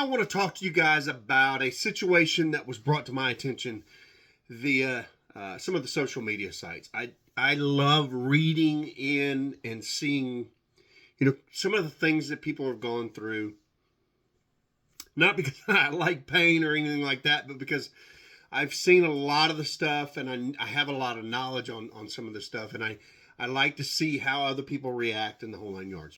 I want to talk to you guys about a situation that was brought to my attention via some of the social media sites. I love reading in and seeing, some of the things that people have gone through. Not because I like pain or anything like that, but because I've seen a lot of the stuff and I have a lot of knowledge on some of the stuff, and I like to see how other people react in the whole 9 yards.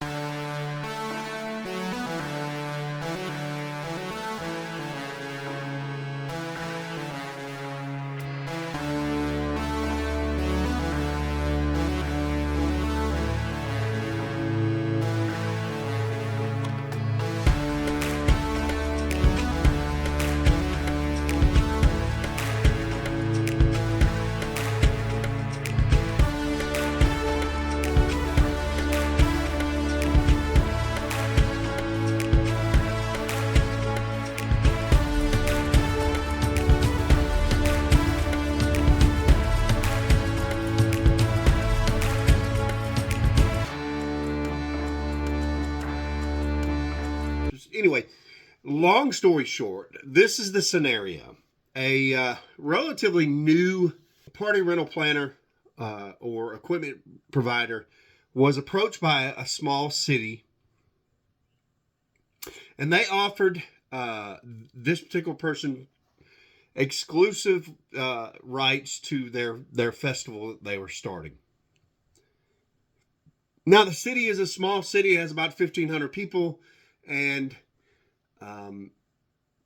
Anyway, long story short, this is the scenario. A relatively new party rental planner or equipment provider was approached by a small city, and they offered this particular person exclusive rights to their festival that they were starting. Now, the city is a small city, it has about 1,500 people, and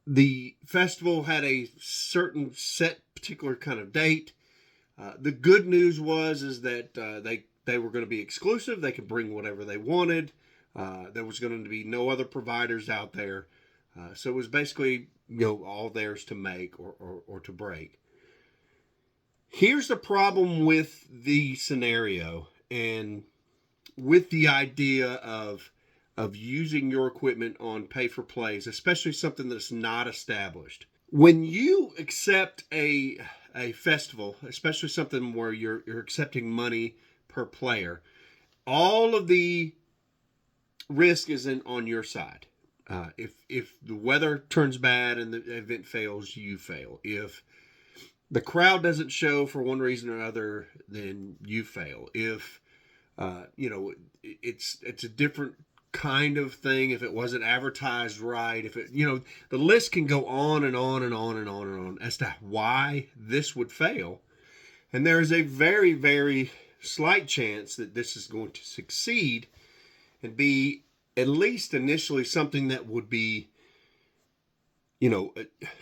the festival had a certain set particular kind of date. The good news is that they were going to be exclusive. They could bring whatever they wanted. There was going to be no other providers out there. So it was basically, all theirs to make or to break. Here's the problem with the scenario and with the idea of using your equipment on pay-for-plays, especially something that's not established. When you accept a festival, especially something where you're accepting money per player, all of the risk isn't on your side. If the weather turns bad and the event fails, you fail. If the crowd doesn't show for one reason or another, then you fail. If it's a different kind of thing, if it wasn't advertised right, if it, the list can go on and on and on and on and on as to why this would fail. And there is a very, very slight chance that this is going to succeed and be at least initially something that would be,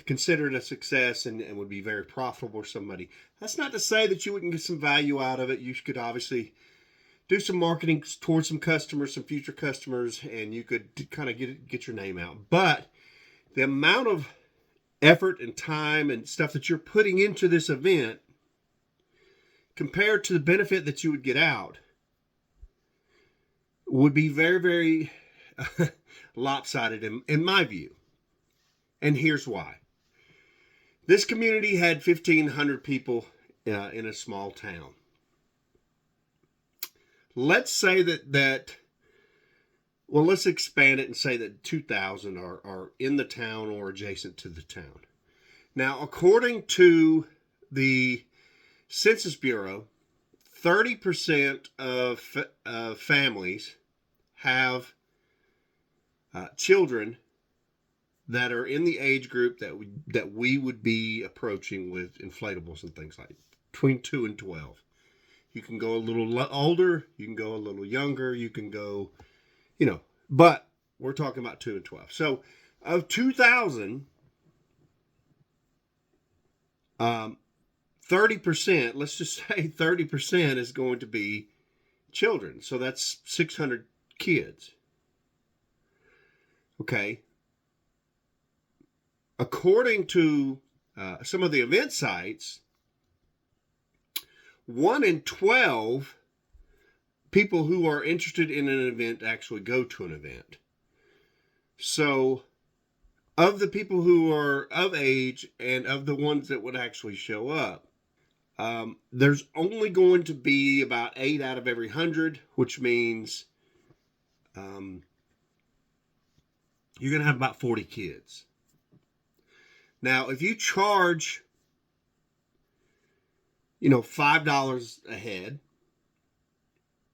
considered a success and would be very profitable for somebody. That's not to say that you wouldn't get some value out of it. You could obviously do some marketing towards some customers, some future customers, and you could kind of get your name out. But the amount of effort and time and stuff that you're putting into this event compared to the benefit that you would get out would be very, very lopsided in my view. And here's why. This community had 1,500 people in a small town. Let's say let's expand it and say that 2,000 are in the town or adjacent to the town. Now, according to the Census Bureau, 30% of families have children that are in the age group that we would be approaching with inflatables and things like that, between 2 and 12. You can go a little older, you can go a little younger, you can go, but we're talking about 2 and 12. So of 2,000, 30%, let's just say 30% is going to be children. So that's 600 kids. Okay. According to some of the event sites, 1 in 12 people who are interested in an event actually go to an event. So of the people who are of age and of the ones that would actually show up, there's only going to be about 8 out of every 100, which means you're going to have about 40 kids. Now, if you charge, $5 a head,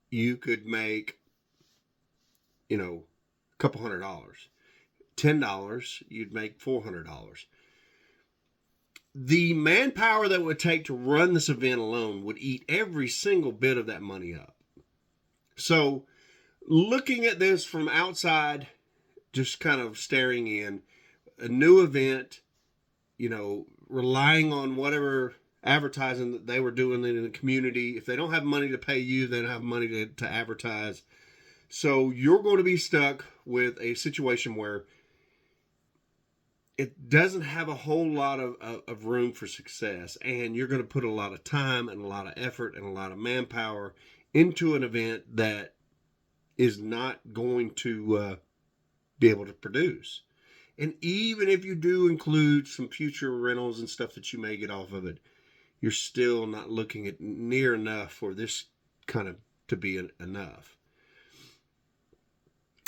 you could make, a couple $100. $10, you'd make $400. The manpower that it would take to run this event alone would eat every single bit of that money up. So looking at this from outside, just kind of staring in, a new event, relying on whatever advertising that they were doing in the community. If they don't have money to pay you, they don't have money to advertise. So you're going to be stuck with a situation where it doesn't have a whole lot of room for success, and you're going to put a lot of time and a lot of effort and a lot of manpower into an event that is not going to be able to produce. And even if you do include some future rentals and stuff that you may get off of it, you're still not looking at near enough for this kind of to be enough.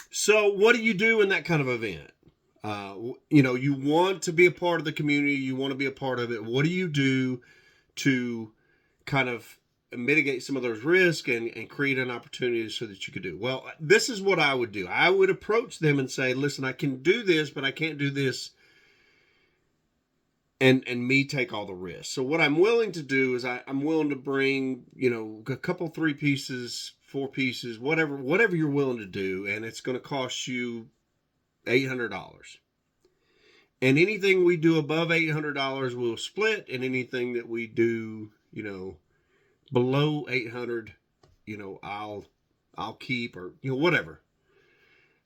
So what do you do in that kind of event? You want to be a part of the community. You want to be a part of it. What do you do to kind of mitigate some of those risks and create an opportunity so that you could do? Well, this is what I would do. I would approach them and say, listen, I can do this, but I can't do this and me take all the risks. So what I'm willing to do is I'm willing to bring, a couple, 3 pieces, 4 pieces, whatever you're willing to do. And it's going to cost you $800. And anything we do above $800, we'll split. And anything that we do, below 800, I'll keep, or, whatever.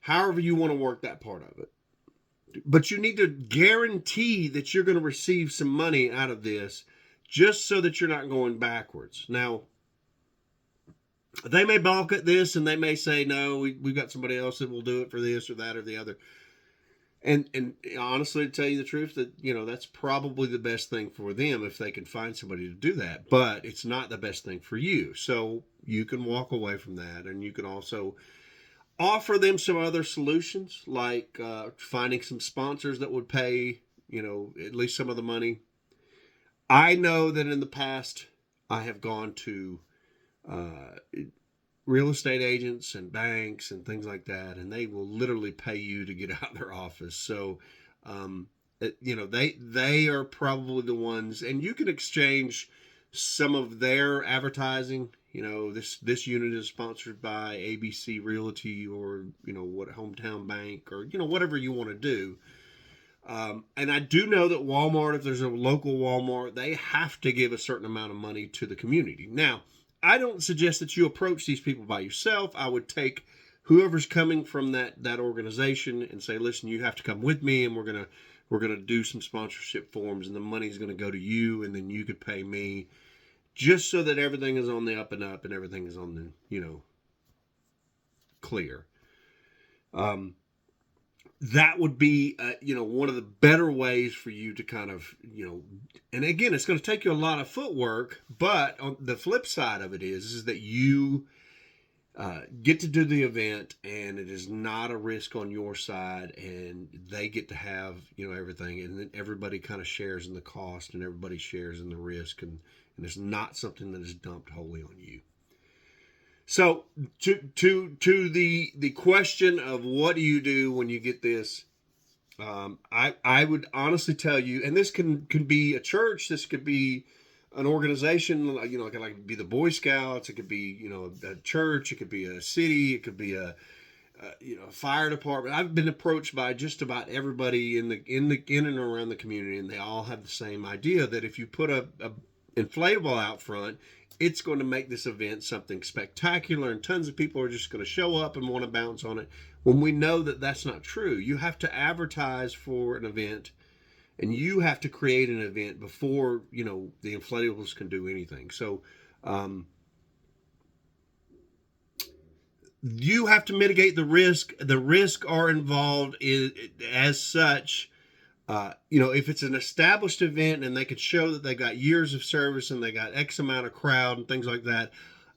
However you want to work that part of it. But you need to guarantee that you're going to receive some money out of this, just so that you're not going backwards. Now, they may balk at this and they may say, no, we've got somebody else that will do it for this or that or the other. And honestly, to tell you the truth, that, that's probably the best thing for them if they can find somebody to do that. But it's not the best thing for you. So you can walk away from that, and you can also offer them some other solutions, like finding some sponsors that would pay, at least some of the money. I know that in the past, I have gone to real estate agents and banks and things like that, and they will literally pay you to get out of their office. So, they are probably the ones, and you can exchange some of their advertising. This unit is sponsored by ABC Realty, or what Hometown Bank, or whatever you want to do. And I do know that Walmart, if there's a local Walmart, they have to give a certain amount of money to the community. Now, I don't suggest that you approach these people by yourself. I would take whoever's coming from that organization and say, listen, you have to come with me, and we're gonna do some sponsorship forms, and the money's gonna go to you, and then you could pay me, just so that everything is on the up and up and everything is on the clear. That would be, one of the better ways for you to kind of, and again, it's going to take you a lot of footwork, but on the flip side of it is that you get to do the event, and it is not a risk on your side, and they get to have, everything, and then everybody kind of shares in the cost, and everybody shares in the risk, and it's not something that is dumped wholly on you. So to the question of what do you do when you get this, I would honestly tell you, and this can be a church, this could be an organization, it could be the Boy Scouts, it could be a church, it could be a city, it could be a fire department. I've been approached by just about everybody in and around the community, and they all have the same idea that if you put a inflatable out front, it's going to make this event something spectacular, and tons of people are just going to show up and want to bounce on it, when we know that that's not true. You have to advertise for an event, and you have to create an event before the inflatables can do anything. So you have to mitigate the risk. The risks are involved as such. If it's an established event and they could show that they got years of service and they got X amount of crowd and things like that,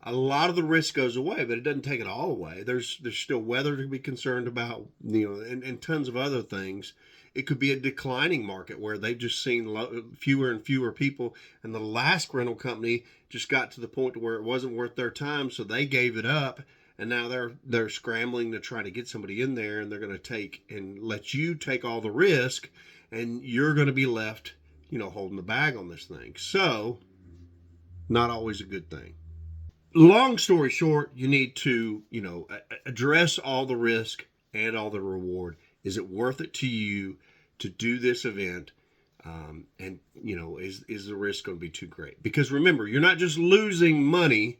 a lot of the risk goes away, but it doesn't take it all away. There's still weather to be concerned about, and tons of other things. It could be a declining market where they've just seen fewer and fewer people, and the last rental company just got to the point where it wasn't worth their time, so they gave it up, and now they're scrambling to try to get somebody in there, and they're going to take and let you take all the risk, and you're going to be left, holding the bag on this thing. So, not always a good thing. Long story short, you need to, address all the risk and all the reward. Is it worth it to you to do this event? And is the risk going to be too great? Because remember, you're not just losing money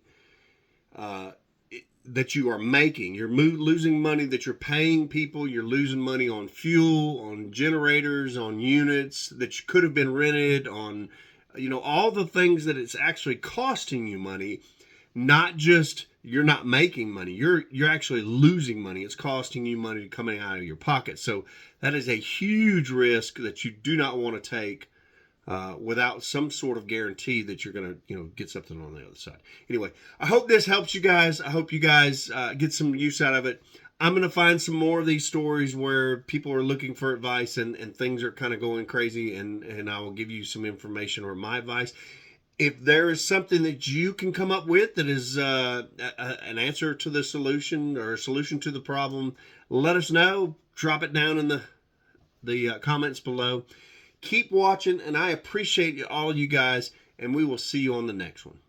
that you are making. You're losing money that you're paying people. You're losing money on fuel, on generators, on units that could have been rented, on all the things that it's actually costing you money. Not just you're not making money, you're actually losing money. It's costing you money coming out of your pocket. So that is a huge risk that you do not want to take without some sort of guarantee that you're going to get something on the other side. Anyway, I hope this helps you guys. I hope you guys get some use out of it. I'm going to find some more of these stories where people are looking for advice and things are kind of going crazy, and I will give you some information or my advice. If there is something that you can come up with that is an answer to the solution or a solution to the problem, let us know. Drop it down in the comments below. Keep watching, and I appreciate all you guys, and we will see you on the next one.